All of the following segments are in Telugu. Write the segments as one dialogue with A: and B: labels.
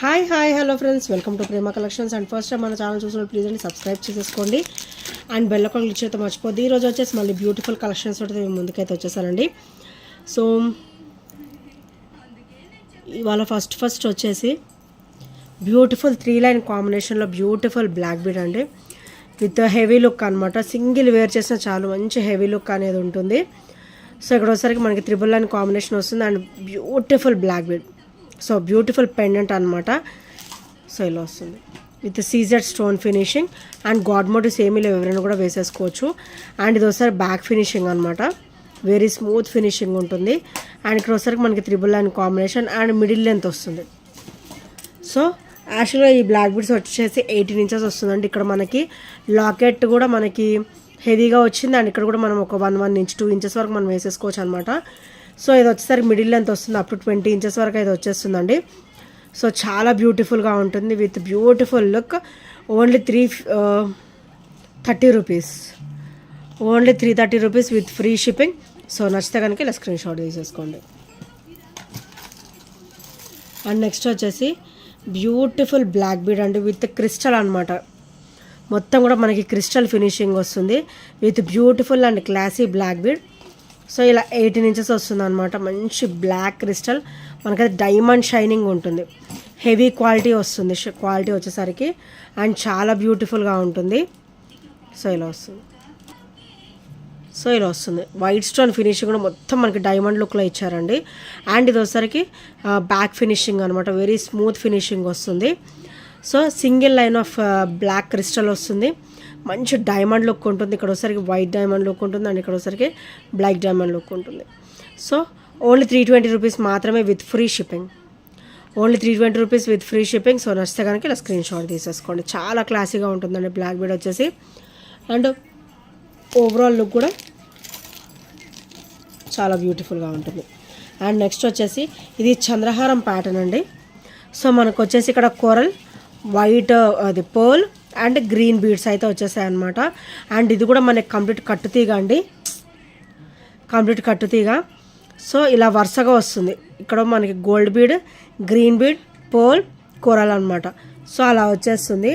A: Hi hi hello friends, welcome to Prema collections. And first time మన ఛానల్ చూసిన ప్లీజ్ అండి సబ్స్క్రైబ్ చేసేసుకోండి అండ్ బెల్ ఐకాన్ క్లిక్ చేయడం మర్చిపోద్ది. ఈరోజు వచ్చేసి మళ్ళీ బ్యూటిఫుల్ కలెక్షన్స్ తోటి మేము ముందుకైతే వచ్చేసానండి. సో ఇవాళ ఫస్ట్ వచ్చేసి బ్యూటిఫుల్ 3 లైన్ కాంబినేషన్లో బ్యూటిఫుల్ బ్లాక్ బీడ్ అండి, విత్ హెవీ లుక్ అనమాట. సింగిల్ వేర్ చేసిన చాలు మంచి హెవీ లుక్ అనేది ఉంటుంది. సో ఇక్కడ వచ్చేసరికి మనకి 3 లైన్ కాంబినేషన్ వస్తుంది and beautiful black bead. So beautiful pendant అనమాట. సో ఇలా వస్తుంది with CZ stone finishing and god motives ఏమీ లేవు, ఎవరైనా కూడా వేసేసుకోవచ్చు. అండ్ ఇది ఒకసారి బ్యాక్ ఫినిషింగ్ అనమాట, వెరీ స్మూత్ ఫినిషింగ్ ఉంటుంది. అండ్ ఇక్కడ ఒకసారి మనకి 3 line combination and middle length వస్తుంది. సో యాక్చువల్గా ఈ బ్లాక్ బీడ్స్ వచ్చేసి 18 ఇంచెస్ వస్తుందండి. ఇక్కడ మనకి లాకెట్ కూడా మనకి హెవీగా వచ్చింది అండ్ ఇక్కడ కూడా మనం ఒక 1 ఇంచ్ 2 ఇంచెస్ వరకు మనం వేసేసుకోవచ్చు అనమాట. సో ఇది వచ్చేసరికి మిడిల్ లెంత్ వస్తుంది, అప్ టు 20 ఇంచెస్ వరకు అయితే వచ్చేస్తుందండి. సో చాలా బ్యూటిఫుల్గా ఉంటుంది with beautiful look. Only 330 rupees, only 330 rupees with free shipping. So నచ్చితే కనుక ఇలా స్క్రీన్ షాట్ తీసేసుకోండి. అండ్ నెక్స్ట్ వచ్చేసి బ్యూటిఫుల్ బ్లాక్ బీడ్ అండి, విత్ క్రిస్టల్ అనమాట. మొత్తం కూడా మనకి క్రిస్టల్ ఫినిషింగ్ వస్తుంది with beautiful and classy black bead. So ఇలా 18 ఇంచెస్ వస్తుంది అనమాట. మంచి బ్లాక్ క్రిస్టల్, మనకైతే డైమండ్ షైనింగ్ ఉంటుంది, హెవీ క్వాలిటీ వస్తుంది క్వాలిటీ వచ్చేసరికి. అండ్ చాలా బ్యూటిఫుల్గా ఉంటుంది. సో ఇలా వస్తుంది వైట్ స్టోన్ ఫినిషింగ్ కూడా మొత్తం మనకి డైమండ్ లుక్లో ఇచ్చారండి. అండ్ ఇది వచ్చేసరికి బ్యాక్ ఫినిషింగ్ అనమాట, వెరీ స్మూత్ ఫినిషింగ్ వస్తుంది. So single line of black crystal వస్తుంది, మంచి డైమండ్ లుక్ ఉంటుంది. ఇక్కడ ఒకసారికి వైట్ డైమండ్ లుక్ ఉంటుంది అండ్ ఇక్కడ ఒకసారికి బ్లాక్ డైమండ్ లుక్ ఉంటుంది. సో ఓన్లీ 320 రూపీస్ మాత్రమే with free shipping, only 320 rupees with free shipping. So నచ్చితే కనుక ఇలా స్క్రీన్ షాట్ తీసేసుకోండి. చాలా క్లాసీగా ఉంటుందండి బ్లాక్ బీడ్ వచ్చేసి. అండ్ ఓవరాల్ లుక్ కూడా చాలా బ్యూటిఫుల్గా ఉంటుంది. అండ్ నెక్స్ట్ వచ్చేసి ఇది చంద్రహారం ప్యాటర్న్ అండి. సో మనకు వచ్చేసి ఇక్కడ కోరల్, వైట్, అది పర్ల్ అండ్ గ్రీన్ బీడ్స్ అయితే వచ్చేసాయి అనమాట. అండ్ ఇది కూడా మనకి కంప్లీట్ కట్టుతీగ అండి, కంప్లీట్ కట్టుతీగ. సో ఇలా వరుసగా వస్తుంది, ఇక్కడ మనకి gold bead, green bead, pearl, coral అనమాట. సో అలా వచ్చేస్తుంది.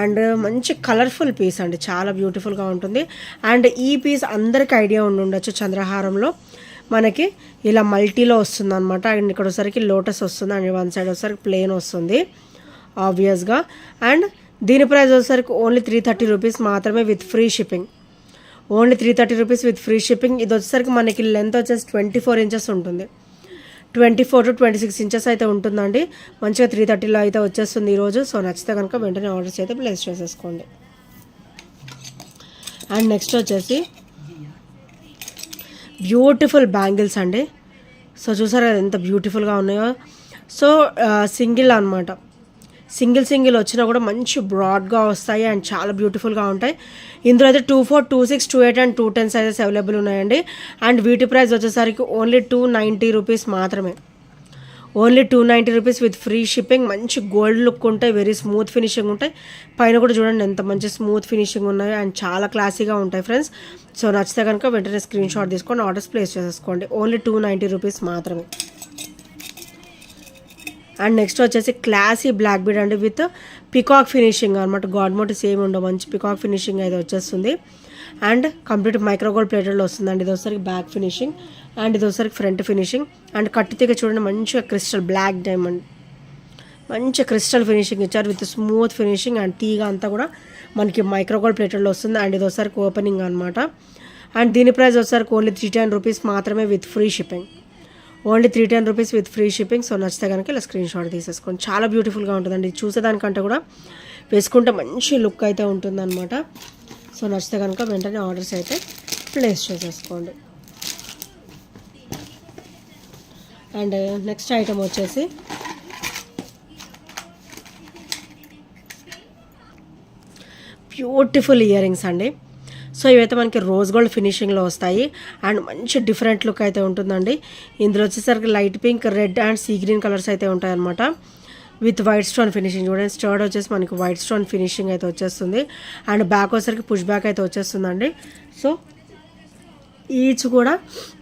A: అండ్ మంచి కలర్ఫుల్ పీస్ అండి, చాలా బ్యూటిఫుల్గా ఉంటుంది. అండ్ ఈ పీస్ అందరికి ఐడియా ఉండొచ్చు, చంద్రహారంలో మనకి ఇలా మల్టీలో వస్తుంది అనమాట. అండ్ ఇక్కడ ఒకసారికి లోటస్ వస్తుంది అండ్ వన్ సైడ్ ఒకసారికి ప్లెయిన్ వస్తుంది ఆబ్వియస్గా. అండ్ దీని ప్రైస్ వచ్చేసరికి ఓన్లీ 330 రూపీస్ మాత్రమే with free shipping, only 330 rupees with free shipping. ఇది వచ్చేసరికి మనకి లెంత్ వచ్చేసి 24 ఇంచెస్ ఉంటుంది, 24 to 26 ఇంచెస్ అయితే ఉంటుందండి. మంచిగా 330లో అయితే వచ్చేస్తుంది ఈరోజు. సో నచ్చితే కనుక వెంటనే ఆర్డర్స్ అయితే ప్లేస్ చేసేసుకోండి. అండ్ నెక్స్ట్ వచ్చేసి బ్యూటిఫుల్ బ్యాంగిల్స్ అండి. సో చూసారు కదా ఎంత బ్యూటిఫుల్గా ఉన్నాయో. సో సింగిల్ అనమాట, సింగిల్ వచ్చినా కూడా మంచి బ్రాడ్గా వస్తాయి అండ్ చాలా బ్యూటిఫుల్గా ఉంటాయి. ఇందులో అయితే 24, 26, 28 అండ్ 210 సైజెస్ అవైలబుల్ ఉన్నాయండి. అండ్ వీటి ప్రైస్ వచ్చేసరికి ఓన్లీ 290 రూపీస్ మాత్రమే, only 290 rupees with free shipping. మంచి గోల్డ్ లుక్ ఉంటాయి, వెరీ స్మూత్ ఫినిషింగ్ ఉంటాయి. పైన కూడా చూడండి ఎంత మంచి స్మూత్ ఫినిషింగ్ ఉన్నాయి అండ్ చాలా క్లాసీగా ఉంటాయి ఫ్రెండ్స్. సో నచ్చితే కనుక వెంటనే స్క్రీన్ షాట్ తీసుకొని ఆర్డర్స్ ప్లేస్ చేసేసుకోండి, ఓన్లీ 290 రూపీస్ మాత్రమే. అండ్ నెక్స్ట్ వచ్చేసి క్లాసీ బ్లాక్ బీడ్ అండి, విత్ పికాక్ ఫినిషింగ్ అనమాట. గాడ్ మోటివ్స్ ఏమి ఉండవు, మంచి పికాక్ ఫినిషింగ్ అయితే వచ్చేస్తుంది. అండ్ కంప్లీట్ మైక్రోగోల్డ్ ప్లేటెడ్లో వస్తుందండి. ఇది ఒకసారికి బ్యాక్ ఫినిషింగ్ అండ్ ఇది ఒకసారికి ఫ్రంట్ ఫినిషింగ్. అండ్ కట్టుతీగ చూడండి మంచిగా క్రిస్టల్ బ్లాక్ డైమండ్, మంచి క్రిస్టల్ ఫినిషింగ్ ఇచ్చారు విత్ స్మూత్ ఫినిషింగ్. అండ్ తీగ అంతా కూడా మనకి మైక్రోగోల్డ్ ప్లేటెడ్లో వస్తుంది. అండ్ ఇది ఒకసారికి ఓపెనింగ్ అనమాట. అండ్ దీని ప్రైస్ వచ్చేసరికి ఓన్లీ 310 రూపీస్ మాత్రమే with free shipping, only 310 rupees with free shipping. So నచ్చితే కనుక ఇలా స్క్రీన్ షాట్ తీసేసుకోండి. చాలా బ్యూటిఫుల్గా ఉంటుందండి, చూసేదానికంటే కూడా వేసుకుంటే మంచి లుక్ అయితే ఉంటుందన్నమాట. సో నచ్చితే కనుక వెంటనే ఆర్డర్స్ అయితే ప్లేస్ చేసేసుకోండి. అండ్ నెక్స్ట్ ఐటమ్ వచ్చేసి బ్యూటిఫుల్ ఇయర్ రింగ్స్ అండి. సో ఇవైతే మనకి రోజ్ గోల్డ్ ఫినిషింగ్లో వస్తాయి అండ్ మంచి డిఫరెంట్ లుక్ అయితే ఉంటుందండి. ఇందులో వచ్చేసరికి light pink, red and sea green colours అయితే ఉంటాయన్నమాట విత్ వైట్ స్టోన్ ఫినిషింగ్. చూడండి స్టర్డ్ వచ్చేసి మనకి వైట్ స్టోన్ ఫినిషింగ్ అయితే వచ్చేస్తుంది. అండ్ బ్యాక్ వచ్చేసరికి పుష్ బ్యాక్ అయితే వచ్చేస్తుందండి. సో ఈచ్ కూడా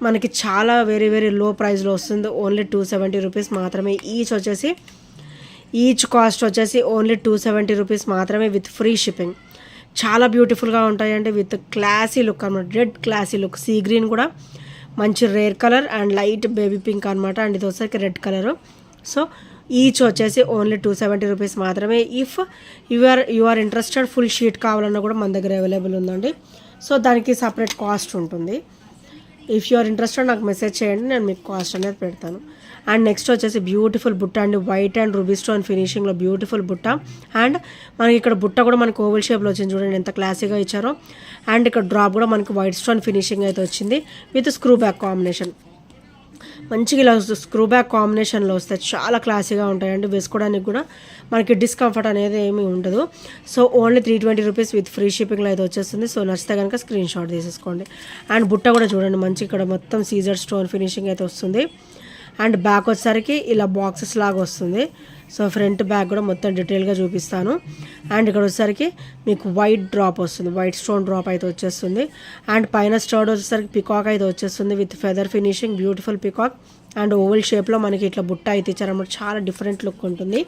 A: మనకి చాలా వెరీ లో ప్రైస్లో వస్తుంది, ఓన్లీ 270 రూపీస్ మాత్రమే ఈచ్ వచ్చేసి. ఈచ్ కాస్ట్ వచ్చేసి ఓన్లీ 270 రూపీస్ మాత్రమే విత్ ఫ్రీ షిప్పింగ్. చాలా బ్యూటిఫుల్గా ఉంటాయండి, విత్ క్లాసీ లుక్ అనమాట. Red classy look, sea green కూడా మంచి rare colour and light baby pink అనమాట. అండ్ ఇది వచ్చేసరికి రెడ్ కలరు. సో ఈచ్ వచ్చేసి ఓన్లీ 270 రూపీస్ మాత్రమే. If you are interested full sheet కావాలన్నా కూడా మన దగ్గర అవైలబుల్ ఉందండి. సో దానికి సపరేట్ కాస్ట్ ఉంటుంది. ఇఫ్ యు ఆర్ ఇంట్రెస్టెడ్ నాకు మెసేజ్ చేయండి, నేను మీకు కాస్ట్ అనేది పెడతాను. అండ్ నెక్స్ట్ వచ్చేసి బ్యూటిఫుల్ బుట్ట అండి, వైట్ అండ్ రూబీ స్టోన్ ఫినిషింగ్లో బ్యూటిఫుల్ బుట్ట. అండ్ మనకి ఇక్కడ బుట్ట కూడా మనకి ఓవల్ షేప్లో వచ్చింది, చూడండి ఎంత క్లాసీగా ఇచ్చారో. అండ్ ఇక్కడ డ్రాప్ కూడా మనకి వైట్ స్టోన్ ఫినిషింగ్ అయితే వచ్చింది విత్ స్క్రూ బ్యాక్ కాంబినేషన్. మంచిగా ఇలా స్క్రూ బ్యాక్ కాంబినేషన్లో వస్తాయి, చాలా క్లాసీగా ఉంటాయండి. వేసుకోవడానికి కూడా మనకి డిస్కంఫర్ట్ అనేది ఏమీ ఉండదు. So only 320 rupees with free షిప్పింగ్లో అయితే వచ్చేస్తుంది. సో నచ్చితే కనుక స్క్రీన్ షాట్ తీసేసుకోండి. అండ్ బుట్ట కూడా చూడండి, మంచి ఇక్కడ మొత్తం సీజర్ స్టోన్ ఫినిషింగ్ అయితే వస్తుంది. అండ్ బ్యాక్ వచ్చేసరికి ఇలా బాక్సెస్ లాగా వస్తుంది. సో ఫ్రంట్ బ్యాక్ కూడా మొత్తం డీటెయిల్గా చూపిస్తాను. అండ్ ఇక్కడ వచ్చేసరికి మీకు వైట్ డ్రాప్ వస్తుంది, వైట్ స్టోన్ డ్రాప్ అయితే వచ్చేస్తుంది. అండ్ పైన స్టర్డ్ వచ్చేసరికి పికాక్ అయితే వచ్చేస్తుంది with feather finishing, beautiful peacock. And oval షేప్లో మనకి ఇట్లా బుట్ట అయితే ఇచ్చారన్నమాట, చాలా డిఫరెంట్ లుక్ ఉంటుంది.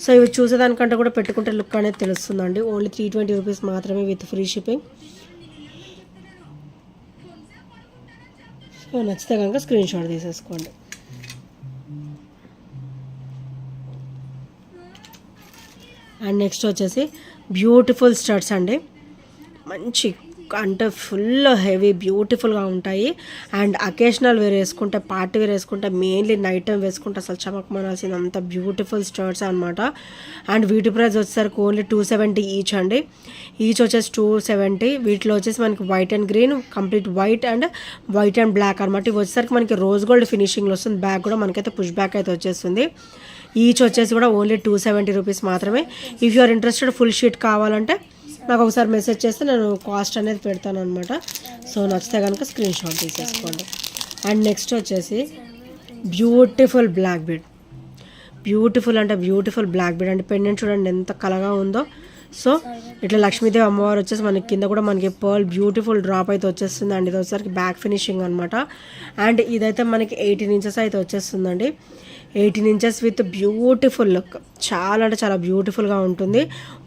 A: సో ఇవి చూసేదానికంటే కూడా పెట్టుకుంటే లుక్ అనేది తెలుస్తుందండి. ఓన్లీ 320 రూపీస్ మాత్రమే విత్ ఫ్రీ షిప్పింగ్. సో నచ్చితే కనుక స్క్రీన్ షాట్ తీసేసుకోండి. అండ్ నెక్స్ట్ వచ్చేసి బ్యూటిఫుల్ స్టడ్స్ అండి, మంచి అంటే ఫుల్ హెవీ బ్యూటిఫుల్గా ఉంటాయి. అండ్ అకేషనల్ వేర్ వేసుకుంటే, పార్టీ వేర్ వేసుకుంటే, మెయిన్లీ నైట్ టైం వేసుకుంటే అసలు చమకమనాల్సింది అంత బ్యూటిఫుల్ స్టడ్స్ అనమాట. అండ్ వీటి ప్రైస్ వచ్చేసరికి ఓన్లీ 270 ఈచ్ అండి. ఈచ్ వచ్చేసి 270. వీటిలో వచ్చేసి మనకి white and green, complete white and black అనమాట. ఇవి వచ్చేసరికి మనకి రోజ్ గోల్డ్ ఫినిషింగ్లో వస్తుంది. బ్యాక్ కూడా మనకైతే పుష్ బ్యాక్ అయితే వచ్చేస్తుంది. ఈచ్ వచ్చేసి కూడా ఓన్లీ 270 రూపీస్ మాత్రమే. If you are interested full sheet కావాలంటే నాకు ఒకసారి మెసేజ్ చేస్తే నేను కాస్ట్ అనేది పెడతాను అనమాట. సో నచ్చితే కనుక స్క్రీన్ షాట్ తీసేసుకోండి. అండ్ నెక్స్ట్ వచ్చేసి బ్యూటిఫుల్ బ్లాక్ బీడ్, బ్యూటిఫుల్ అంటే బ్యూటిఫుల్ బ్లాక్ బీడ్ అండి. పెండెంట్ చూడండి ఎంత కలగా ఉందో. సో ఇట్లా లక్ష్మీదేవి అమ్మవారు వచ్చేసి మనకి కింద కూడా మనకి పర్ల్ బ్యూటిఫుల్ డ్రాప్ అయితే వచ్చేస్తుంది. అండ్ ఇది వచ్చేసరికి బ్యాక్ ఫినిషింగ్ అనమాట. అండ్ ఇదైతే మనకి 18 ఇంచెస్ అయితే వచ్చేస్తుందండి. 18 ఇంచెస్ విత్ బ్యూటిఫుల్ లుక్, చాలా అంటే చాలా బ్యూటిఫుల్గా ఉంటుంది.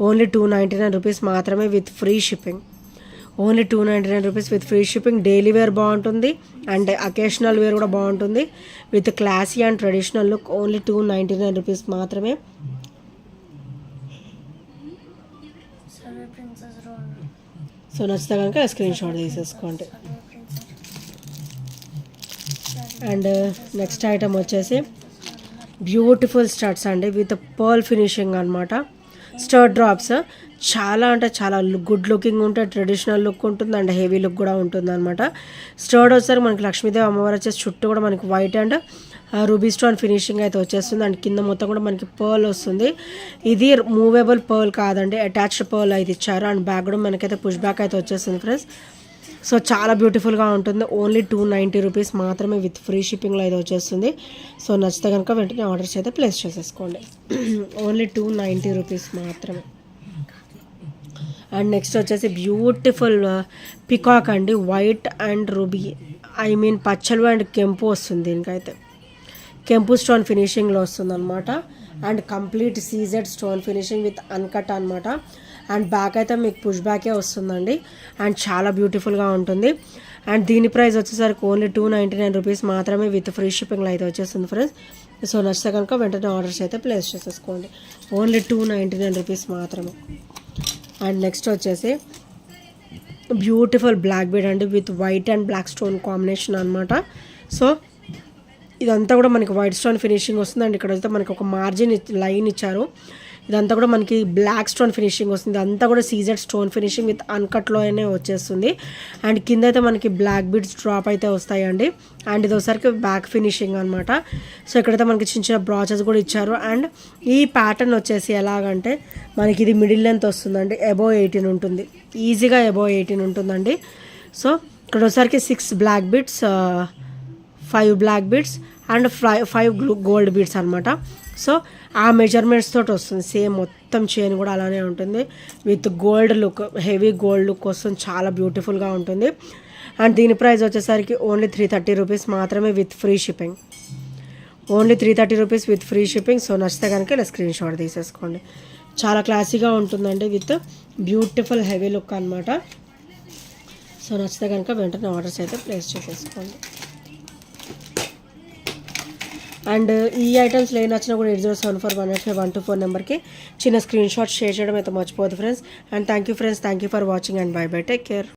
A: ఓన్లీ 299 రూపీస్ మాత్రమే with free shipping. Only 299 rupees with free shipping. Daily wear బాగుంటుంది అండ్ అకేషనల్ వేర్ కూడా బాగుంటుంది with classy and traditional look. Only 299 rupees మాత్రమే. సో నచ్చితే కనుక స్క్రీన్ షాట్ తీసేసుకోండి. అండ్ నెక్స్ట్ ఐటమ్ వచ్చేసి బ్యూటిఫుల్ స్టడ్స్ అండి విత్ పర్ల్ ఫినిషింగ్ అనమాట. స్టడ్ డ్రాప్స్ చాలా అంటే చాలా గుడ్ లుకింగ్ ఉంటుంది, ట్రెడిషనల్ లుక్ ఉంటుంది అండ్ హెవీ లుక్ కూడా ఉంటుంది అనమాట. స్టర్డ్ వచ్చేసరికి మనకి లక్ష్మీదేవి అమ్మవారు వచ్చేసి చుట్టూ కూడా మనకి white and ruby stone finishing అయితే వచ్చేస్తుంది. అండ్ కింద మొత్తం కూడా మనకి పర్ల్ వస్తుంది. ఇది మూవేబుల్ పర్ల్ కాదండి, అటాచ్డ్ పర్ల్ అయితే ఇచ్చారు. అండ్ బ్యాక్ కూడా మనకైతే పుష్ బ్యాక్ అయితే వచ్చేస్తుంది ఫ్రెండ్స్. సో చాలా బ్యూటిఫుల్గా ఉంటుంది. ఓన్లీ 290 రూపీస్ మాత్రమే విత్ ఫ్రీ షిప్పింగ్లో అయితే వచ్చేస్తుంది. సో నచ్చితే కనుక వెంటనే ఆర్డర్స్ అయితే ప్లేస్ చేసేసుకోండి. ఓన్లీ 290 రూపీస్ మాత్రమే. అండ్ నెక్స్ట్ వచ్చేసి బ్యూటిఫుల్ పికాక్ అండి, వైట్ అండ్ రూబీ, పచ్చలు అండ్ కెంపు వస్తుంది. దీనికైతే కెంపు స్టోన్ ఫినిషింగ్లో వస్తుంది అనమాట. And complete CZ stone finishing with uncut అనమాట. అండ్ బ్యాక్ అయితే మీకు పుష్ బ్యాకే వస్తుందండి. అండ్ చాలా బ్యూటిఫుల్గా ఉంటుంది. అండ్ దీని ప్రైస్ వచ్చేసరికి ఓన్లీ 299 రూపీస్ మాత్రమే విత్ ఫ్రీ షిప్పింగ్లో అయితే వచ్చేస్తుంది ఫ్రెండ్స్. సో నచ్చితే కనుక వెంటనే ఆర్డర్స్ అయితే ప్లేస్ చేసేసుకోండి. ఓన్లీ 299 రూపీస్ మాత్రమే. అండ్ నెక్స్ట్ వచ్చేసి బ్యూటిఫుల్ బ్లాక్ బీడ్ అండి with white and black stone combination అనమాట. సో ఇదంతా కూడా మనకి వైట్ స్టోన్ ఫినిషింగ్ వస్తుంది. అండ్ ఇక్కడ అయితే మనకి ఒక మార్జిన్ లైన్ ఇచ్చారు. ఇదంతా కూడా మనకి బ్లాక్ స్టోన్ ఫినిషింగ్ వస్తుంది. అంతా కూడా సీజెడ్ స్టోన్ ఫినిషింగ్ విత్ అన్కట్లోనే వచ్చేస్తుంది. అండ్ కింద అయితే మనకి బ్లాక్ బీడ్స్ డ్రాప్ అయితే వస్తాయండి. అండ్ ఇది ఒకసారికి బ్యాక్ ఫినిషింగ్ అనమాట. సో ఇక్కడైతే మనకి చిన్న చిన్న బ్రాచెస్ కూడా ఇచ్చారు. అండ్ ఈ ప్యాటర్న్ వచ్చేసి ఎలాగంటే మనకి ఇది మిడిల్ లెంత్ వస్తుందండి, అబోవ్ 18 ఉంటుంది, ఈజీగా అబోవ్ 18 ఉంటుందండి. సో ఇక్కడ ఒకసారికి 6 black beads, 5 black beads and 5 gold beads అనమాట. సో ఆ మెజర్మెంట్స్ తోటి వస్తుంది. సేమ్ మొత్తం చైన్ కూడా అలానే ఉంటుంది with gold look, heavy gold look వస్తుంది, చాలా బ్యూటిఫుల్గా ఉంటుంది. అండ్ దీని ప్రైస్ వచ్చేసరికి ఓన్లీ 330 రూపీస్ మాత్రమే with free shipping. Only 330 rupees with free shipping. So నచ్చితే కనుక ఇలా స్క్రీన్ షాట్ తీసేసుకోండి. చాలా క్లాసీగా ఉంటుందండి విత్ బ్యూటిఫుల్ హెవీ లుక్ అనమాట. సో నచ్చితే కనుక వెంటనే ఆర్డర్స్ అయితే ప్లేస్ చేసేసుకోండి. అండ్ ఈ ఐటమ్స్లో ఏ నచ్చినా కూడా 8074185124 నెంబర్కి చిన్న స్క్రీన్ షాట్ షేర్ చేయడం అయితే మర్చిపోదు friends. And thank you friends, thank you for watching and bye bye, take care.